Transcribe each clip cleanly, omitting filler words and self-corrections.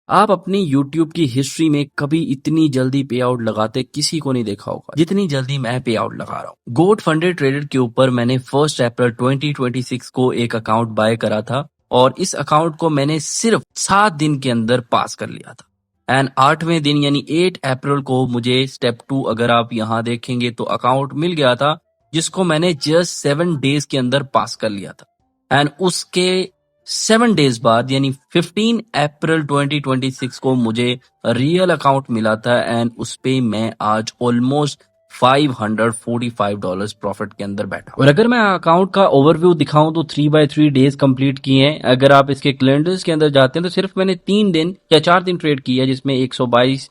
आप अपनी YouTube की हिस्ट्री में कभी इतनी जल्दी पे आउट लगाते किसी को नहीं देखा होगा जितनी जल्दी मैं पे आउट लगा रहा हूँ। गोट फंडेड ट्रेडर के ऊपर मैंने 1 अप्रैल 2026 को एक अकाउंट बाय करा था और इस अकाउंट को मैंने सिर्फ 7 दिन के अंदर पास कर लिया था। एंड 8वें दिन यानी 8 अप्रैल को मुझे स्टेप 2 अगर आप यहाँ देखेंगे तो अकाउंट मिल गया था जिसको मैंने जस्ट 7 डेज के अंदर पास कर लिया था। एंड उसके 7 डेज बाद यानी 15 अप्रैल 2026 को मुझे रियल अकाउंट मिला था एंड उस पे मैं आज ऑलमोस्ट $545 प्रॉफिट के अंदर बैठा। और अगर मैं अकाउंट का ओवरव्यू दिखाऊं तो 3/3 डेज कंप्लीट किए हैं। अगर आप इसके कैलेंडर्स के अंदर जाते हैं तो सिर्फ मैंने 3 दिन या 4 दिन ट्रेड किया है जिसमें $122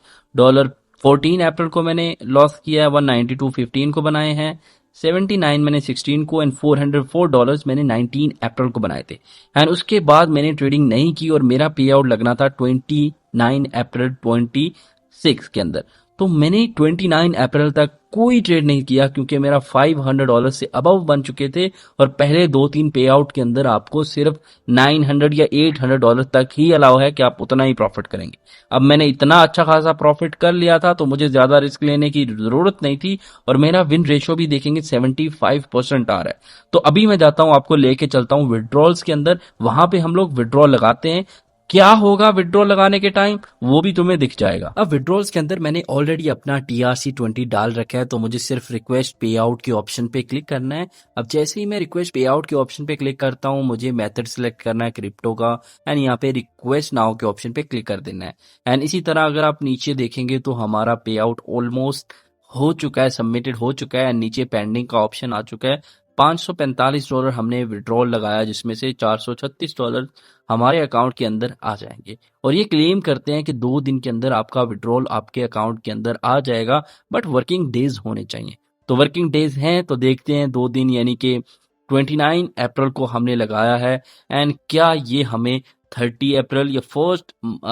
14 अप्रैल को मैंने लॉस किया है, 192 15 को बनाए हैं, 79 मैंने 16 को एंड $404 मैंने 19 अप्रैल को बनाए थे। एंड उसके बाद मैंने ट्रेडिंग नहीं की और मेरा पे आउट लगना था 29 अप्रैल 26 के अंदर। तो मैंने 29 अप्रैल तक कोई ट्रेड नहीं किया क्योंकि मेरा $500 से अबव बन चुके थे और पहले 2-3 पे आउट के अंदर आपको सिर्फ $900 या $800 तक ही अलाउ है कि आप उतना ही प्रॉफिट करेंगे। अब मैंने इतना अच्छा खासा प्रॉफिट कर लिया था तो मुझे ज्यादा रिस्क लेने की जरूरत नहीं थी और मेरा विन रेशियो भी देखेंगे 75% आ रहा है। तो अभी मैं जाता हूं, आपको लेके चलता हूं विड्रॉल्स के अंदर, वहां पे हम लोग विड्रॉल लगाते हैं। क्या होगा विड्रॉल लगाने के टाइम वो भी तुम्हें दिख जाएगा। अब विड्रॉल्स के अंदर मैंने ऑलरेडी अपना TRC20 डाल रखा है तो मुझे सिर्फ रिक्वेस्ट पे आउट के ऑप्शन पे क्लिक करना है। अब जैसे ही मैं रिक्वेस्ट पे आउट के ऑप्शन पे क्लिक करता हूं मुझे मेथड सिलेक्ट करना है क्रिप्टो का एंड यहाँ पे रिक्वेस्ट नाउ के ऑप्शन पे क्लिक कर देना है। एंड इसी तरह अगर आप नीचे देखेंगे तो हमारा पे आउट ऑलमोस्ट हो चुका है, सबमिटेड हो चुका है एंड नीचे पेंडिंग का ऑप्शन आ चुका है। $545 हमने विड्रॉल लगाया जिसमें से $436 हमारे अकाउंट के अंदर आ जाएंगे और ये क्लेम करते हैं कि 2 दिन के अंदर आपका विड्रॉल आपके अकाउंट के अंदर आ जाएगा, बट वर्किंग डेज होने चाहिए। तो वर्किंग डेज हैं तो देखते हैं 2 दिन यानी कि 29 अप्रैल को हमने लगाया है एंड क्या ये हमें 30 अप्रैल या 1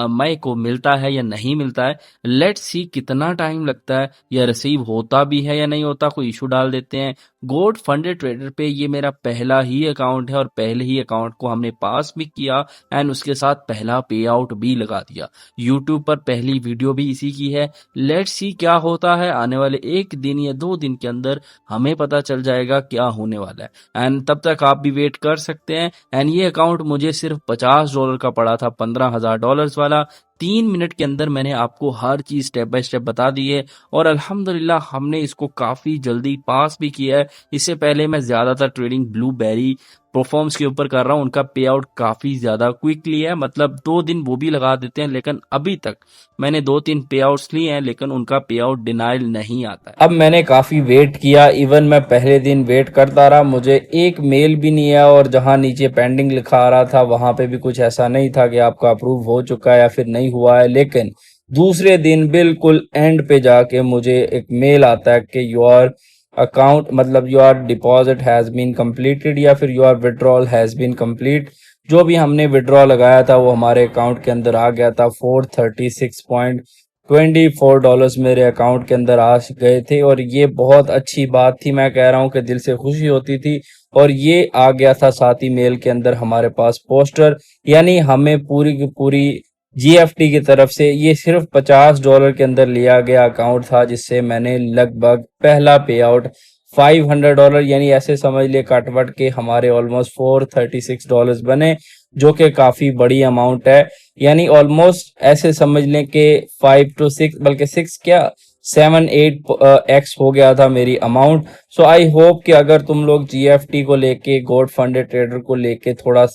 मई को मिलता है या नहीं मिलता है। लेट्स सी कितना टाइम लगता है या रिसीव होता भी है या नहीं होता, कोई इशू डाल देते हैं। गोट फंडेड ट्रेडर पे ये मेरा पहला ही अकाउंट है और पहले ही अकाउंट को हमने पास भी किया एंड उसके साथ पहला पे आउट भी लगा दिया। यूट्यूब पर पहली वीडियो भी इसी की है। लेट्स सी क्या होता है, आने वाले 1 दिन या 2 दिन के अंदर हमें पता चल जाएगा क्या होने वाला है एंड तब तक आप भी वेट कर सकते हैं। एंड ये अकाउंट मुझे सिर्फ $50 का पड़ा था, $15,000 वाला। 3 मिनट के अंदर मैंने आपको हर चीज स्टेप बाय स्टेप बता दी है और अल्हम्दुलिल्लाह हमने इसको काफी जल्दी पास भी किया है। इससे पहले मैं ज्यादातर ट्रेडिंग ब्लूबेरी परफॉर्म्स के ऊपर कर रहा हूँ, उनका पे आउट काफी ज्यादा क्विकली है, मतलब 2 दिन वो भी लगा देते हैं, लेकिन अभी तक मैंने 2-3 पे आउट्स लिए हैं लेकिन उनका पे आउट डिनाइल नहीं आता है। अब मैंने काफी वेट किया, इवन मैं पहले दिन वेट करता रहा, मुझे एक मेल भी नहीं आया और जहां नीचे पेंडिंग लिखा आ रहा था वहां पे भी कुछ ऐसा नहीं था कि आपका अप्रूव हो चुका है या फिर नहीं हुआ है। लेकिन दूसरे दिन बिल्कुल एंड पे जाके मुझे एक मेल आता है कि योर अकाउंट मतलब your deposit has been completed या फिर your withdrawal has been complete. जो भी हमने विड्रॉ लगाया था वो हमारे अकाउंट के अंदर आ गया था। $436.24 मेरे अकाउंट के अंदर आ गए थे और ये बहुत अच्छी बात थी, मैं कह रहा हूँ कि दिल से खुशी होती थी। और ये आ गया था साथ ही मेल के अंदर हमारे पास पोस्टर, यानी हमें पूरी की पूरी GFT की तरफ से ये सिर्फ $50 के अंदर लिया गया अकाउंट था जिससे मैंने लगभग पहला पे आउट $500 यानी ऐसे समझ लिए कटवट के हमारे ऑलमोस्ट $436 बने, जो कि काफी बड़ी अमाउंट है। यानी ऑलमोस्ट ऐसे समझ लें कि 5 to 6 बल्कि 6 क्या 7-8 x हो गया था मेरी अमाउंट। सो आई होप कि अगर तुम लोग GFT को लेके गोट फंडेड ट्रेडर को लेके थोड़ा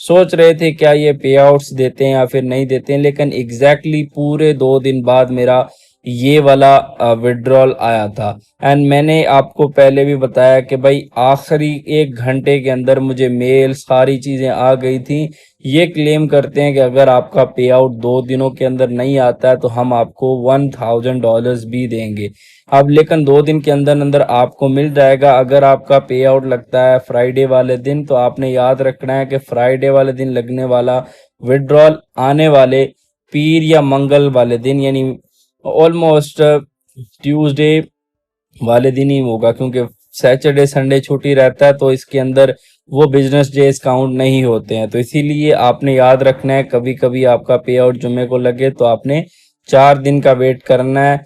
सोच रहे थे क्या ये पे आउट्स देते हैं या फिर नहीं देते हैं, लेकिन एग्जैक्टली पूरे 2 दिन बाद मेरा ये वाला विड्रॉल आया था। एंड मैंने आपको पहले भी बताया कि भाई आखिरी 1 घंटे के अंदर मुझे मेल सारी चीजें आ गई थी। ये क्लेम करते हैं कि अगर आपका पे आउट 2 दिनों के अंदर नहीं आता है तो हम आपको $1,000 भी देंगे। अब लेकिन 2 दिन के अंदर अंदर आपको मिल जाएगा। अगर आपका पे आउट लगता है फ्राइडे वाले दिन तो आपने याद रखना है कि फ्राइडे वाले दिन लगने वाला विड्रॉल आने वाले पीर या मंगल वाले दिन यानी ऑलमोस्ट ट्यूसडे वाले दिन ही होगा, क्योंकि सैटरडे संडे छुट्टी रहता है तो इसके अंदर वो बिजनेस डेज काउंट नहीं होते हैं। तो इसीलिए आपने याद रखना है, कभी कभी आपका पे आउट जुम्मे को लगे तो आपने 4 दिन का वेट करना है।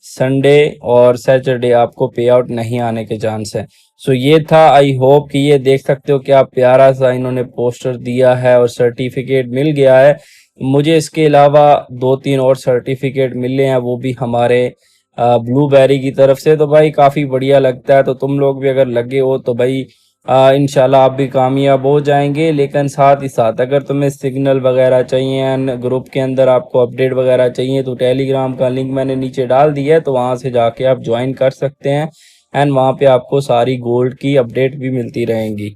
संडे और सैटरडे आपको पे आउट नहीं आने के चांस है। सो ये था, आई होप कि ये देख सकते हो क्या प्यारा सा इन्होंने पोस्टर दिया है और सर्टिफिकेट मिल गया है। मुझे इसके अलावा 2-3 और सर्टिफिकेट मिले हैं, वो भी हमारे ब्लूबेरी की तरफ से। तो भाई काफ़ी बढ़िया लगता है। तो तुम लोग भी अगर लगे हो तो भाई इंशाल्लाह आप भी कामयाब हो जाएंगे। लेकिन साथ ही साथ अगर तुम्हें सिग्नल वगैरह चाहिए एंड ग्रुप के अंदर आपको अपडेट वगैरह चाहिए तो टेलीग्राम का लिंक मैंने नीचे डाल दिया है, तो वहाँ से जाके आप ज्वाइन कर सकते हैं एंड वहाँ पे आपको सारी गोल्ड की अपडेट भी मिलती रहेंगी।